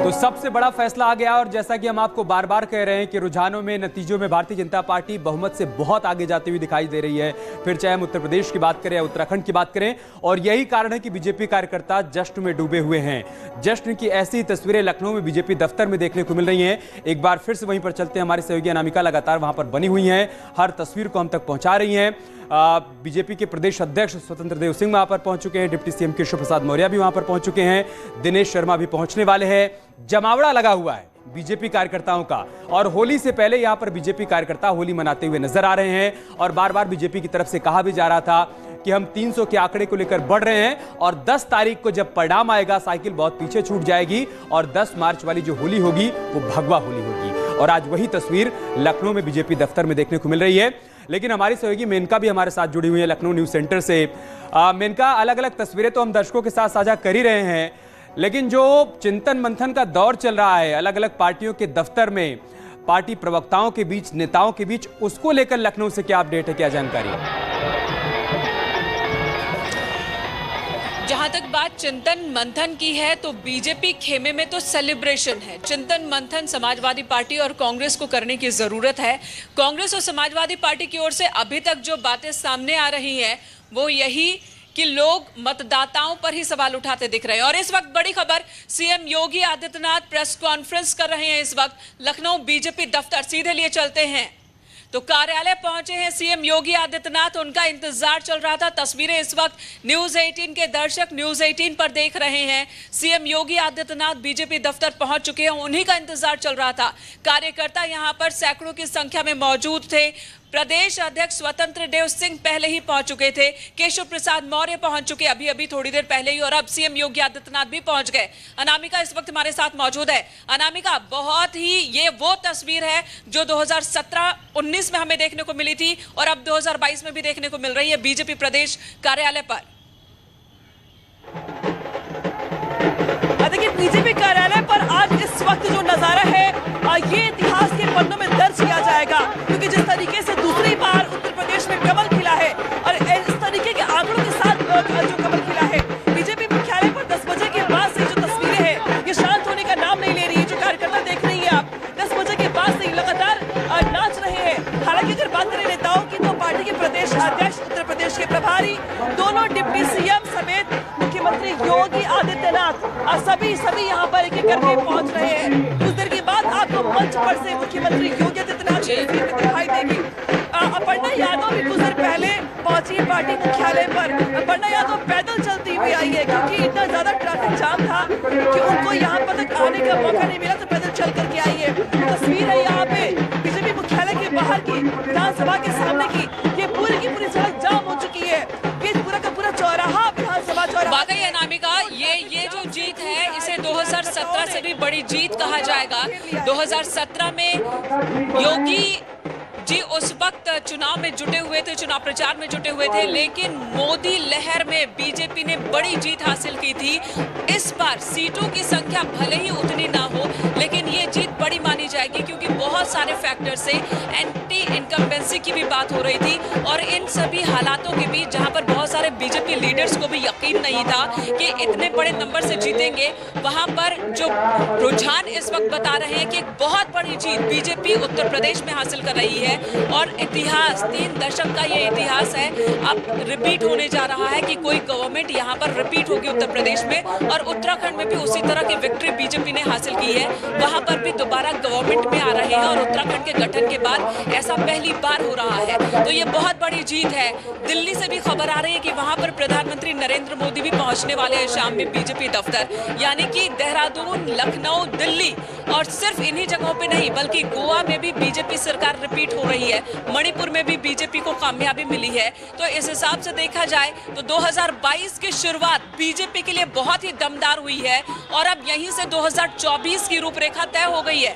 तो सबसे बड़ा फैसला आ गया और जैसा कि हम आपको बार बार कह रहे हैं कि रुझानों में, नतीजों में भारतीय जनता पार्टी बहुमत से बहुत आगे जाती हुई दिखाई दे रही है। फिर चाहे हम उत्तर प्रदेश की बात करें या उत्तराखंड की बात करें, और यही कारण है कि बीजेपी कार्यकर्ता जश्न में डूबे हुए हैं। जश्न की ऐसी तस्वीरें लखनऊ में बीजेपी दफ्तर में देखने को मिल रही हैं। एक बार फिर से वहीं पर चलते हैं, हमारी सहयोगी अनामिका लगातार वहां पर बनी हुई हैं, हर तस्वीर को हम तक पहुंचा रही हैं। बीजेपी के प्रदेश अध्यक्ष स्वतंत्र देव सिंह वहां पर पहुंच चुके हैं, डिप्टी सीएम केशव प्रसाद मौर्य भी वहां पर पहुंच चुके हैं, दिनेश शर्मा भी पहुंचने वाले हैं। जमावड़ा लगा हुआ है बीजेपी कार्यकर्ताओं का, और होली से पहले यहां पर बीजेपी कार्यकर्ता होली मनाते हुए नजर आ रहे हैं। और बार बार बीजेपी की तरफ से कहा भी जा रहा था कि हम 300 के आंकड़े को लेकर बढ़ रहे हैं और 10 तारीख को जब परिणाम आएगा साइकिल बहुत पीछे छूट जाएगी और 10 मार्च वाली जो होली होगी वो भगवा होली होगी। और आज वही तस्वीर लखनऊ में बीजेपी दफ्तर में देखने को मिल रही है। लेकिन हमारी सहयोगी मेनका भी हमारे साथ जुड़ी हुई है लखनऊ न्यूज सेंटर से। मेनका, अलग अलग तस्वीरें तो हम दर्शकों के साथ साझा कर ही रहे हैं, लेकिन जो चिंतन मंथन का दौर चल रहा है अलग अलग पार्टियों के दफ्तर में, पार्टी प्रवक्ताओं के बीच, नेताओं के बीच, उसको लेकर लखनऊ से क्या अपडेट है, क्या जानकारी है? जहां तक बात चिंतन मंथन की है तो बीजेपी खेमे में तो सेलिब्रेशन है। चिंतन मंथन समाजवादी पार्टी और कांग्रेस को करने की जरूरत है। कांग्रेस और समाजवादी पार्टी की ओर से अभी तक जो बातें सामने आ रही हैं वो यही कि लोग मतदाताओं पर ही सवाल उठाते दिख रहे हैं। और इस वक्त बड़ी खबर, CM Yogi Adityanath press conference कर रहे हैं इस वक्त लखनऊ बीजेपी दफ्तर। सीधे लिए चलते हैं तो कार्यालय पहुंचे हैं सीएम योगी आदित्यनाथ, उनका इंतजार चल रहा था। तस्वीरें इस वक्त न्यूज 18 के दर्शक न्यूज 18 पर देख रहे हैं। सीएम योगी आदित्यनाथ बीजेपी दफ्तर पहुंच चुके हैं, उन्हीं का इंतजार चल रहा था। कार्यकर्ता यहां पर सैकड़ों की संख्या में मौजूद थे। प्रदेश अध्यक्ष स्वतंत्र देव सिंह पहले ही पहुंच चुके थे, केशव प्रसाद मौर्य पहुंच चुके अभी अभी थोड़ी देर पहले ही, और अब सीएम योगी आदित्यनाथ भी पहुंच गए। अनामिका इस वक्त हमारे साथ मौजूद है। अनामिका, बहुत ही ये वो तस्वीर है जो 2017-19 में हमें देखने को मिली थी और अब 2022 में भी देखने को मिल रही है बीजेपी प्रदेश कार्यालय पर। देखिए, बीजेपी कार्यालय पर आज इस वक्त जो नजारा है ये इतिहास के पन्नों में दर्ज किया जाएगा, क्योंकि जिस तरीके से दूसरी बार उत्तर प्रदेश में कमल खिला है और इस तरीके के आंकड़ों के साथ जो कमल खिला है, बीजेपी मुख्यालय पर 10 बजे के बाद से जो तस्वीरें हैं ये शांत होने का नाम नहीं ले रही है। जो कार्यकर्ता देख रही है आप, 10 बजे के बाद से लगातार नाच रहे हैं। हालांकि अगर बात करें नेताओं की तो पार्टी के प्रदेश अध्यक्ष, उत्तर प्रदेश के प्रभारी, दोनों डिप्टी सीएम समेत मुख्यमंत्री योगी आदित्यनाथ सभी यहाँ पर एक एक करके पहुंच रहे हैं। कुछ देर के बाद आपको मंच पर से मुख्यमंत्री योगी आदित्यनाथ की तस्वीर दिखाई देगी। अपर्णा यादव भी कुछ देर पहले पहुंची है पार्टी मुख्यालय पर। अपर्णा यादव पैदल चलती हुई आई है, क्योंकि इतना ज्यादा ट्रैफिक जाम था कि उनको यहाँ पर तक आने का मौका नहीं मिला, तो पैदल चल करके आई है। तस्वीर है यहाँ पे बीजेपी मुख्यालय के बाहर की, विधानसभा के सामने की। ये पूरी की पूरी सड़क जाम हो चुकी है, ये पूरा का पूरा चौराहा विधानसभा चौराहा। वाकई अनामिका, ये जो जीत है इसे 2017 से भी बड़ी जीत कहा जाएगा। 2017 में योगी जी उस वक्त चुनाव में जुटे हुए थे, चुनाव प्रचार में जुटे हुए थे, लेकिन मोदी लहर में बीजेपी ने बड़ी जीत हासिल की थी। इस बार सीटों की संख्या भले ही उतनी ना हो, लेकिन ये जीत बड़ी मानी जाएगी, क्योंकि बहुत सारे फैक्टर से एंटी इनकम्बेंसी की भी बात हो रही थी। और इन सभी हालातों के बीच, जहां पर बहुत सारे बीजेपी लीडर्स को भी यकीन नहीं था कि इतने बड़े नंबर से जीतेंगे, वहां पर जो रुझान इस वक्त बता रहे हैं कि एक बहुत बड़ी जीत बीजेपी उत्तर प्रदेश में हासिल कर रही है। और इतिहास, 3 दशक का ये इतिहास है, अब रिपीट होने जा रहा है कि कोई गवर्नमेंट यहाँ पर रिपीट होगी उत्तर प्रदेश में। और उत्तराखंड में भी उसी तरह की विक्ट्री बीजेपी ने हासिल की है, वहां पर भी दोबारा गवर्नमेंट में आ रहे हैं और उत्तराखंड के गठन के बाद ऐसा पहली बार हो रहा है। तो ये बहुत बड़ी जीत है। दिल्ली से भी खबर आ रही है कि वहां पर प्रधानमंत्री नरेंद्र मोदी भी पहुंचने वाले हैं शाम में बीजेपी दफ्तर, यानी कि देहरादून, लखनऊ, दिल्ली, और सिर्फ इन्हीं जगहों पे नहीं बल्कि गोवा में भी बीजेपी सरकार रिपीट हो रही है, मणिपुर में भी बीजेपी को कामयाबी मिली है। तो इस हिसाब से देखा जाए तो 2022 की शुरुआत बीजेपी के लिए बहुत ही दमदार हुई है और अब यहीं से 2024 की रूपरेखा तय हो गई है।